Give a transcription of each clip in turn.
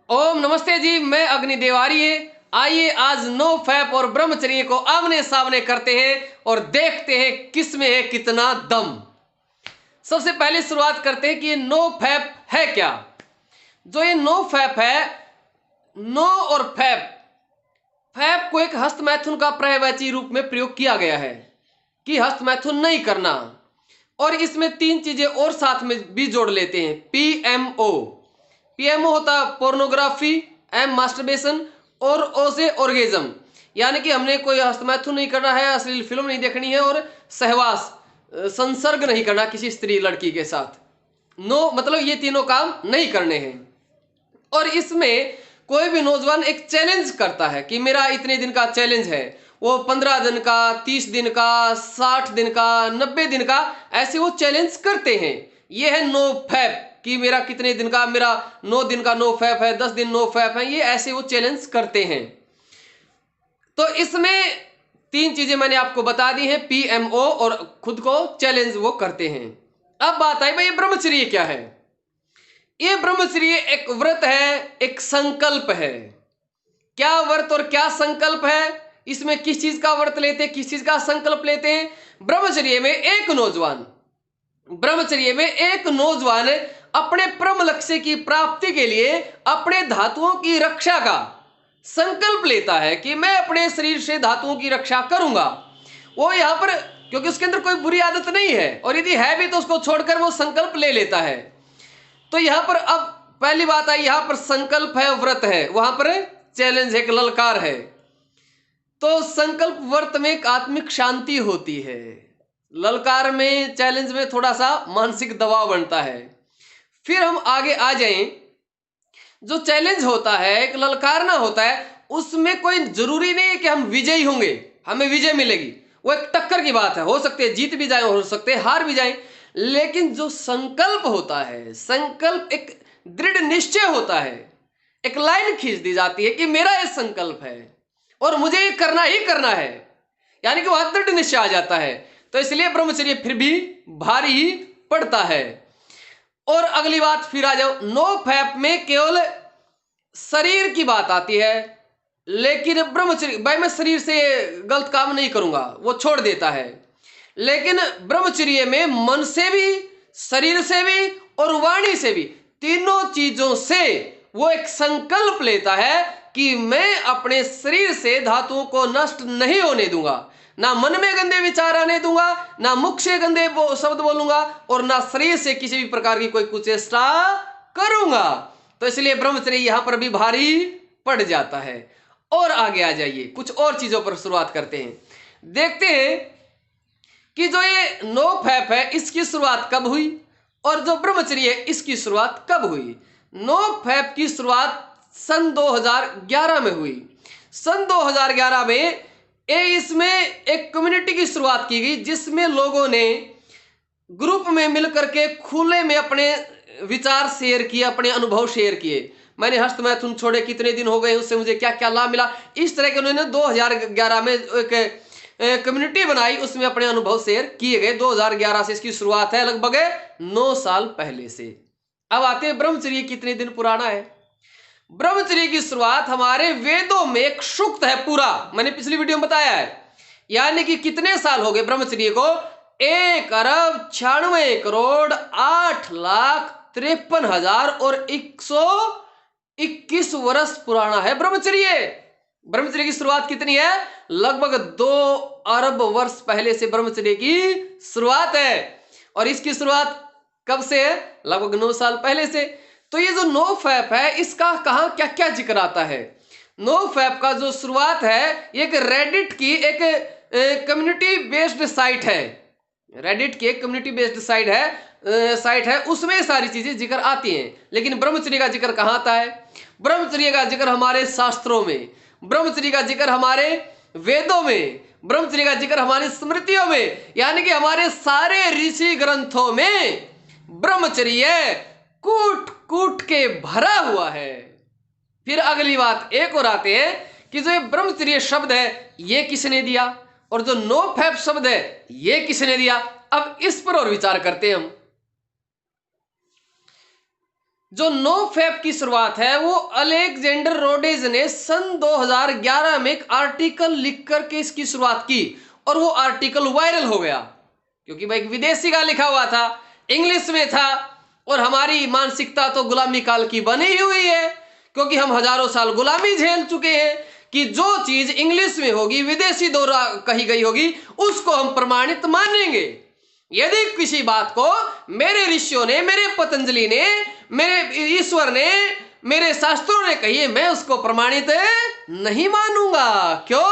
ओम नमस्ते जी, मैं अग्नि देवारी। आइए आज नो फैप और ब्रह्मचर्य को आमने सामने करते हैं और देखते हैं किस में है कितना दम। सबसे पहले शुरुआत करते हैं कि ये नो फैप है क्या। जो ये नो फैप है, नो और फैप, फैप को एक हस्तमैथुन का पर्यायवाची रूप में प्रयोग किया गया है कि हस्तमैथुन नहीं करना। और इसमें तीन चीजें और साथ में भी जोड़ लेते हैं। पीएमओ, पीएमओ होता है पोर्नोग्राफी, एम मास्टरबेशन और ओ से ऑर्गेजम, यानी कि हमने कोई हस्तमैथुन नहीं करना है, अश्लील फिल्म नहीं देखनी है और सहवास संसर्ग नहीं करना किसी स्त्री लड़की के साथ। नो मतलब ये तीनों काम नहीं करने हैं। और इसमें कोई भी नौजवान एक चैलेंज करता है कि मेरा इतने दिन का चैलेंज है, वो 15 दिन का, 30 दिन का, 60 दिन का, 90 दिन का, ऐसे वो चैलेंज करते हैं। ये है नो फैप कि मेरा कितने दिन का, मेरा 9 दिन का नो फैप है, 10 दिन नो फैप है, ये ऐसे वो चैलेंज करते हैं। तो इसमें तीन चीजें मैंने आपको बता दी हैं, पीएमओ और खुद को चैलेंज वो करते हैं। अब बात आई भाई ये ब्रह्मचर्य क्या है। ये ब्रह्मचर्य एक व्रत है, एक संकल्प है। क्या व्रत और क्या संकल्प है, इसमें किस चीज का व्रत लेते हैं, किस चीज का संकल्प लेते हैं। ब्रह्मचर्य में एक नौजवान अपने परम लक्ष्य की प्राप्ति के लिए अपने धातुओं की रक्षा का संकल्प लेता है कि मैं अपने शरीर से धातुओं की रक्षा करूंगा। वो यहां पर, क्योंकि उसके अंदर कोई बुरी आदत नहीं है और यदि है भी तो उसको छोड़कर वो संकल्प ले लेता है। तो यहां पर अब पहली बात आई, यहां पर संकल्प है, व्रत है, वहां पर चैलेंज है, एक ललकार है। तो संकल्प व्रत में एक आत्मिक शांति होती है, ललकार में, चैलेंज में थोड़ा सा मानसिक दबाव बनता है। फिर हम आगे आ जाएं, जो चैलेंज होता है, एक ललकारना होता है, उसमें कोई जरूरी नहीं है कि हम विजयी होंगे, हमें विजय मिलेगी। वो एक टक्कर की बात है, हो सकते हैं जीत भी जाए, हो सकते हैं हार भी जाए। लेकिन जो संकल्प होता है, संकल्प एक दृढ़ निश्चय होता है, एक लाइन खींच दी जाती है कि मेरा ये संकल्प है और मुझे ये करना ही करना है, यानी कि वहां दृढ़ निश्चय आ जाता है। तो इसलिए ब्रह्मचर्य फिर भी भारी ही पड़ता है। और अगली बात फिर आ जाओ, नो फैप में केवल शरीर की बात आती है, लेकिन ब्रह्मचर्य भाई मैं शरीर से गलत काम नहीं करूंगा, वो छोड़ देता है। लेकिन ब्रह्मचर्य में मन से भी, शरीर से भी और वाणी से भी, तीनों चीजों से वो एक संकल्प लेता है कि मैं अपने शरीर से धातुओं को नष्ट नहीं होने दूंगा, ना मन में गंदे विचार आने दूंगा, ना मुख से गंदे शब्द बोलूंगा और ना शरीर से किसी भी प्रकार की कोई कुचेष्टा करूंगा। तो इसलिए ब्रह्मचर्य यहां पर भी भारी पड़ जाता है। और आगे आ जाइए, कुछ और चीजों पर शुरुआत करते हैं। देखते हैं कि जो ये नो फैप है इसकी शुरुआत कब हुई और जो ब्रह्मचर्य है इसकी शुरुआत कब हुई। नो फैप की शुरुआत सन 2011 में हुई। सन 2011 में इसमें एक कम्युनिटी की शुरुआत की गई, जिसमें लोगों ने ग्रुप में मिलकर के खुले में अपने विचार शेयर किए, अपने अनुभव शेयर किए। मैंने हस्तमैथुन छोड़े, कितने दिन हो गए, उससे मुझे क्या क्या लाभ मिला, इस तरह के उन्होंने 2011 में एक कम्युनिटी बनाई, उसमें अपने अनुभव शेयर किए गए। 2011 से इसकी शुरुआत है, लगभग 9 साल पहले से। अब आते हैं ब्रह्मचर्य कितने दिन पुराना है। ब्रह्मचर्य की शुरुआत हमारे वेदों में एक सूक्त है पूरा, मैंने पिछली वीडियो में बताया है। यानी कि कितने साल हो गए ब्रह्मचर्य को, 1,96,53,121 वर्ष पुराना है ब्रह्मचर्य। ब्रह्मचर्य की शुरुआत कितनी है, लगभग 2 अरब वर्ष पहले से ब्रह्मचर्य की शुरुआत है। और इसकी शुरुआत कब से है, लगभग 9 साल पहले से। तो ये जो नो फैप है इसका कहां क्या क्या जिक्र आता है। नो फैप का जो शुरुआत है, एक रेडिट की एक कम्युनिटी बेस्ड साइट है, रेडिट की एक कम्युनिटी बेस्ड साइट है, उसमें सारी चीजें जिक्र आती हैं। लेकिन ब्रह्मचर्य का जिक्र कहां आता है, ब्रह्मचर्य का जिक्र हमारे शास्त्रों में, ब्रह्मचर्य का जिक्र हमारे वेदों में, ब्रह्मचर्य का जिक्र हमारी स्मृतियों में, यानी कि हमारे सारे ऋषि ग्रंथों में ब्रह्मचर्य कूट कूट के भरा हुआ है। फिर अगली बात एक और आते हैं कि जो ये ब्रह्मचर्य शब्द है ये किसने दिया, और जो नो फैप शब्द है ये किसने दिया। अब इस पर और विचार करते हैं हम। जो नो फैप की शुरुआत है वो अलेक्जेंडर रोडेज ने सन 2011 में एक आर्टिकल लिख करके इसकी शुरुआत की, और वो आर्टिकल वायरल हो गया क्योंकि भाई विदेशी का लिखा हुआ था, इंग्लिश में था, और हमारी मानसिकता तो गुलामी काल की बनी हुई है क्योंकि हम हजारों साल गुलामी झेल चुके हैं कि जो चीज इंग्लिश में होगी, विदेशी द्वारा कही गई होगी, उसको हम प्रमाणित मानेंगे। यदि किसी बात को मेरे ऋषियों ने, मेरे पतंजलि ने, मेरे ईश्वर ने, मेरे शास्त्रों ने कही है, मैं उसको प्रमाणित नहीं मानूंगा। क्यों?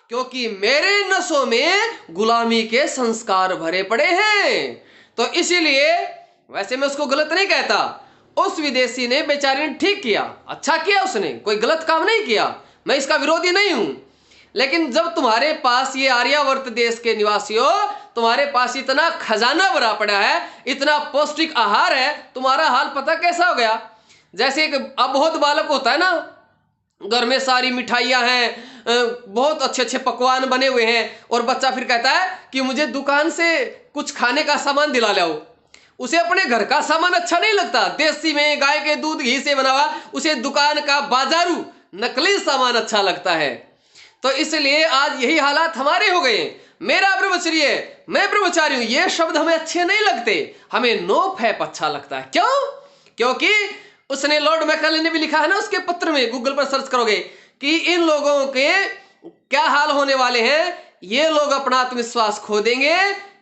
क्योंकि मेरे नसों में गुलामी के संस्कार भरे पड़े हैं। तो इसीलिए वैसे मैं उसको गलत नहीं कहता, उस विदेशी ने बेचारे ने ठीक किया, अच्छा किया, उसने कोई गलत काम नहीं किया, मैं इसका विरोधी नहीं हूं। लेकिन जब तुम्हारे पास ये आर्यावर्त देश के निवासियों, तुम्हारे पास इतना खजाना भरा पड़ा है, इतना पौष्टिक आहार है, तुम्हारा हाल पता कैसा हो गया? जैसे एक अबोध बालक होता है ना, घर में सारी मिठाइयां हैं, बहुत अच्छे अच्छे पकवान बने हुए हैं, और बच्चा फिर कहता है कि मुझे दुकान से कुछ खाने का सामान दिला लाओ। उसे अपने घर का सामान अच्छा नहीं लगता, देसी में गाय के दूध घी से बना हुआ, उसे दुकान का बाजारू नकली सामान अच्छा लगता है। तो इसलिए आज यही हालात हमारे हो गए। मेरा ब्रह्मचर्य, मैं ब्रह्मचारी हूं, ये शब्द हमें अच्छे नहीं लगते, हमें नो फैप अच्छा लगता है। क्यों? क्योंकि उसने, लॉर्ड मैकॉले ने भी लिखा है ना उसके पत्र में, गूगल पर सर्च करोगे कि इन लोगों के क्या हाल होने वाले हैं, ये लोग अपना आत्मविश्वास खो देंगे,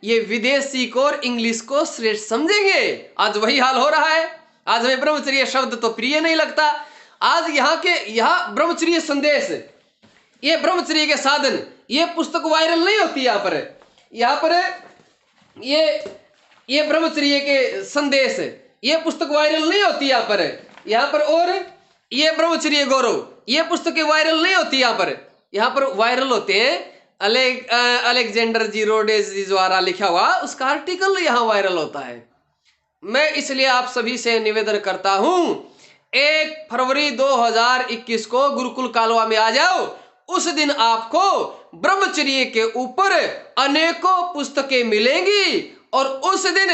ये विदेशी को और इंग्लिश को श्रेष्ठ समझेंगे। आज वही हाल हो रहा है। आज हमें ब्रह्मचर्य शब्द तो प्रिय नहीं लगता। आज यहाँ ब्रह्मचर्य संदेश, ये ब्रह्मचर्य के साधन, ये पुस्तक वायरल नहीं होती यहाँ पर ये ब्रह्मचर्य के संदेश, ये पुस्तक वायरल नहीं होती यहाँ पर, और ये ब्रह्मचर्य गौरव, ये पुस्तकें वायरल नहीं होती यहाँ पर वायरल होते हैं अलेक्जेंडर जी रोडेज जी द्वारा लिखा हुआ उसका आर्टिकल यहाँ वायरल होता है। मैं इसलिए आप सभी से निवेदन करता हूं, 1 फरवरी 2021 को गुरुकुल कालवा में आ जाओ। उस दिन आपको ब्रह्मचर्य के ऊपर अनेकों पुस्तकें मिलेंगी, और उस दिन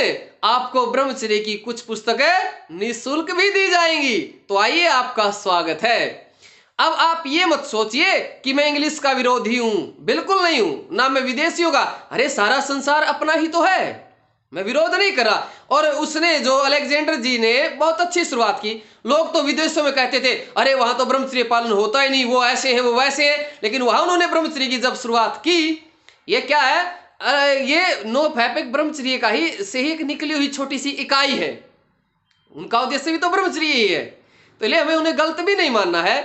आपको ब्रह्मचर्य की कुछ पुस्तकें निःशुल्क भी दी जाएंगी। तो आइए, आपका स्वागत है। अब आप ये मत सोचिए कि मैं इंग्लिश का विरोधी हूं, बिल्कुल नहीं हूं, ना मैं विदेशियों का। अरे सारा संसार अपना ही तो है, मैं विरोध नहीं करा। और उसने, जो अलेक्जेंडर जी ने बहुत अच्छी शुरुआत की। लोग तो विदेशों में कहते थे अरे वहां तो ब्रह्मचर्य पालन होता ही नहीं, वो ऐसे हैं, वो वैसे हैं, लेकिन वहां उन्होंने ब्रह्मचर्य की जब शुरुआत की, ये क्या है, ये नो फैप एक ब्रह्मचर्य का ही से ही एक निकली हुई छोटी सी इकाई है। उनका उद्देश्य भी तो ब्रह्मचर्य ही है, तो इसलिए हमें उन्हें गलत भी नहीं मानना है।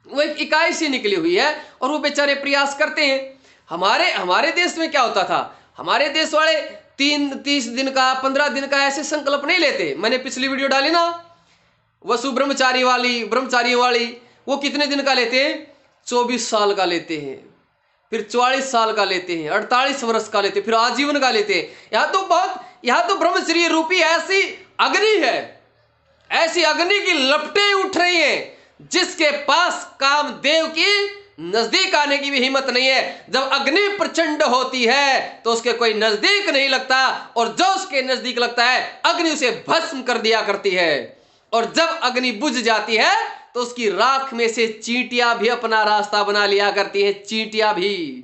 वो एक इकाई सी निकली हुई है, और वो बेचारे प्रयास करते हैं। हमारे देश में क्या होता था, हमारे देश वाले 30 दिन का, 15 दिन का ऐसे संकल्प नहीं लेते। मैंने पिछली वीडियो डाली ना, वसु ब्रह्मचारियों वाली, वो कितने दिन का लेते हैं? 24 साल का लेते हैं, फिर 44 साल का लेते हैं, 48 वर्ष का लेते हैं, फिर आजीवन का लेते हैं। यहाँ तो ब्रह्मचर्य रूपी ऐसी अग्नि है, ऐसी अग्नि की लपटें उठ रही हैं, जिसके पास कामदेव की नजदीक आने की भी हिम्मत नहीं है। जब अग्नि प्रचंड होती है तो उसके कोई नजदीक नहीं लगता, और जो उसके नजदीक लगता है अग्नि उसे भस्म कर दिया करती है। और जब अग्नि बुझ जाती है तो उसकी राख में से चींटियां भी अपना रास्ता बना लिया करती है, चींटियां भी।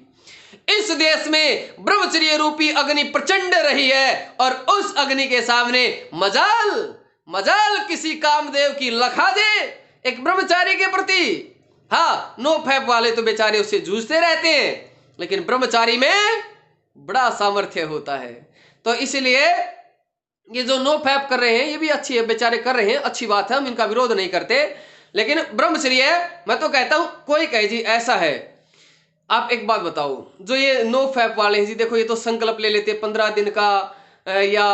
इस देश में ब्रह्मचर्य रूपी अग्नि प्रचंड रही है, और उस अग्नि के सामने मजाल किसी कामदेव की लखा दे एक ब्रह्मचारी के प्रति। हाँ, नो फैप वाले तो बेचारे उससे जूझते रहते हैं, लेकिन ब्रह्मचारी में बड़ा सामर्थ्य होता है। तो इसलिए ये जो नो फैप कर रहे हैं, ये भी अच्छी है, बेचारे कर रहे हैं, अच्छी बात है, हम इनका विरोध नहीं करते। लेकिन ब्रह्मचर्य, मैं तो कहता हूं, कोई कहे जी ऐसा है, आप एक बात बताओ, जो ये नो फैप वाले हैं जी, देखो ये तो संकल्प ले लेते 15 दिन का या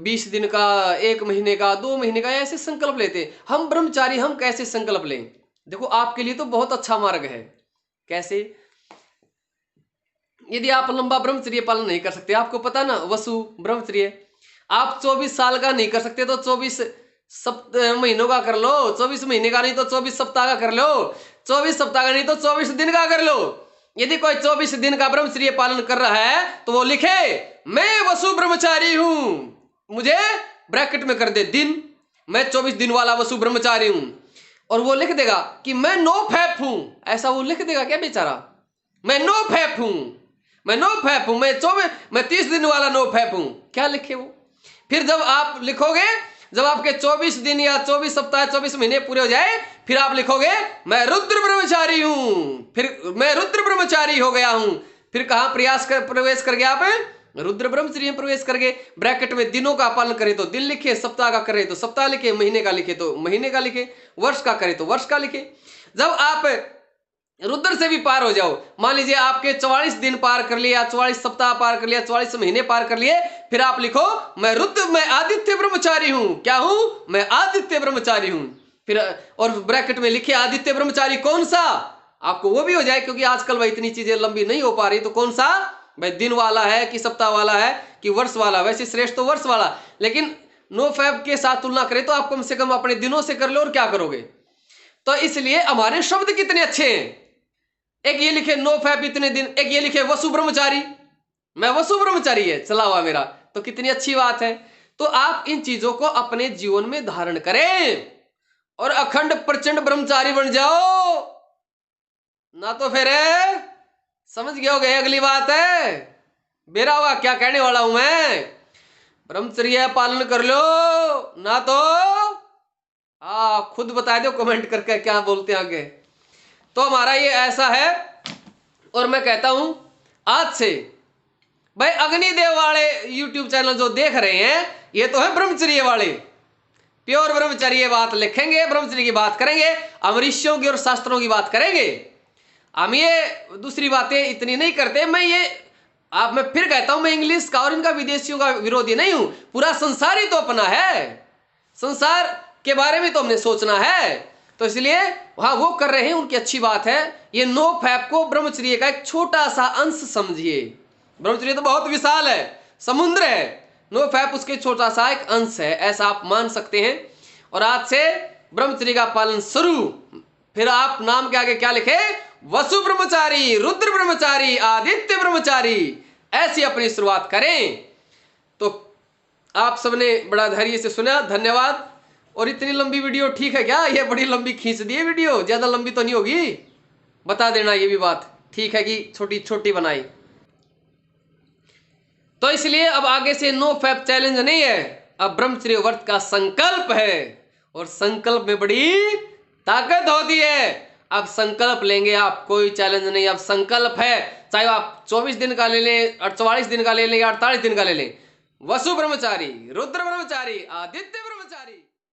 20 दिन का, 1 महीने का, 2 महीने का, ऐसे संकल्प लेते। हम ब्रह्मचारी, हम कैसे संकल्प लें? देखो आपके लिए तो बहुत अच्छा मार्ग है। कैसे? यदि आप लंबा ब्रह्मचर्य पालन नहीं कर सकते, आपको पता ना वसु ब्रह्मचर्य, आप 24 साल का नहीं कर सकते तो 24 महीनों का कर लो, 24 महीने का नहीं तो 24 सप्ताह का कर लो, 24 सप्ताह का नहीं तो 24 दिन का कर लो। यदि कोई 24 दिन का ब्रह्मचर्य पालन कर रहा है तो वो लिखे मैं वसु ब्रह्मचारी हूं, मुझे ब्रैकेट में कर दे दिन, मैं 24 दिन वाला वसु ब्रह्मचारी हूं, और वो लिख देगा कि मैं नो फैप हूं, ऐसा वो लिख देगा क्या बेचारा? मैं नो फैप हूं, मैं नो फैप हूं, मैं 30 दिन वाला नो फैप हूं, क्या लिखे वो? फिर जब आप लिखोगे, जब आपके 24 दिन या 24 सप्ताह 24 महीने पूरे हो जाए, फिर आप लिखोगे मैं रुद्र ब्रह्मचारी हूं, फिर मैं रुद्र ब्रह्मचारी हो गया हूं। फिर कहां प्रवेश कर गया आप? रुद्र ब्रह्मचर्य में प्रवेश कर गए। ब्रैकेट में दिनों का पालन करे तो दिन लिखे, सप्ताह का करे तो सप्ताह लिखे, महीने का लिखे तो महीने का लिखे, वर्ष का करे तो वर्ष का लिखे। जब आप रुद्र से भी पार हो जाओ, मान लीजिए आपके 44 दिन पार कर लिया, 44 सप्ताह पार कर लिया, 44 महीने पार कर लिए, फिर आप लिखो मैं आदित्य ब्रह्मचारी हूं। क्या हूं? मैं आदित्य ब्रह्मचारी हूं। फिर और ब्रैकेट में लिखे आदित्य ब्रह्मचारी कौन सा, आपको वो भी हो जाए, क्योंकि आजकल भाई इतनी चीजें लंबी नहीं हो पा रही, तो कौन सा भाई, दिन वाला है कि सप्ताह वाला है कि वर्ष वाला? वैसे श्रेष्ठ तो वर्ष वाला, लेकिन नो फैब के साथ तुलना करें तो आप कम से कम अपने दिनों से कर लो, और क्या करोगे? तो इसलिए हमारे शब्द कितने अच्छे हैं। एक ये लिखे नो फैब इतने दिन, एक ये लिखे वसु ब्रह्मचारी, मैं वसु ब्रह्मचारी है चला हुआ मेरा, तो कितनी अच्छी बात है। तो आप इन चीजों को अपने जीवन में धारण करें और अखंड प्रचंड ब्रह्मचारी बन जाओ, ना तो फिर समझ गए होगे। अगली बात है मेरा हुआ क्या कहने वाला हूं मैं, ब्रह्मचर्य पालन कर लो, ना तो खुद बता दो कमेंट करके क्या बोलते हैं आगे। तो हमारा ये ऐसा है, और मैं कहता हूं आज से भाई अग्निदेव वाले YouTube चैनल जो देख रहे हैं, ये तो है ब्रह्मचर्य वाले, प्योर ब्रह्मचर्य बात लिखेंगे, ब्रह्मचर्य की बात करेंगे, हम ऋषियों की और शास्त्रों की बात करेंगे। हम ये दूसरी बातें इतनी नहीं करते। मैं फिर कहता हूं, मैं इंग्लिश का और इनका विदेशियों का विरोधी नहीं हूं। पूरा संसार ही तो अपना है, संसार के बारे में तो हमने सोचना है, तो इसलिए हाँ वो कर रहे हैं, उनकी अच्छी बात है। ये नो फैप को ब्रह्मचर्य का एक छोटा सा अंश समझिए। ब्रह्मचर्य तो बहुत विशाल है, समुद्र है, नो फैप उसके छोटा सा एक अंश है, ऐसा आप मान सकते हैं। और आज से ब्रह्मचर्य का पालन शुरू। फिर आप नाम के आगे क्या लिखे? वसु ब्रह्मचारी, रुद्र ब्रह्मचारी, आदित्य ब्रह्मचारी, ऐसी अपनी शुरुआत करें। तो आप सबने बड़ा धैर्य से सुना, धन्यवाद। और इतनी लंबी वीडियो ठीक है क्या? ये बड़ी लंबी खींच दी है वीडियो, ज्यादा लंबी तो नहीं होगी? बता देना ये भी बात, ठीक है कि छोटी छोटी बनाई। तो इसलिए अब आगे से नो फैप चैलेंज नहीं है, अब ब्रह्मचर्य व्रत का संकल्प है, और संकल्प में बड़ी ताकत होती है। अब संकल्प लेंगे आप, कोई चैलेंज नहीं, अब संकल्प है। चाहे आप 24 दिन का ले लें, 44 दिन का ले लें, 48 दिन का ले लें। वसु ब्रह्मचारी, रुद्र ब्रह्मचारी, आदित्य ब्रह्मचारी।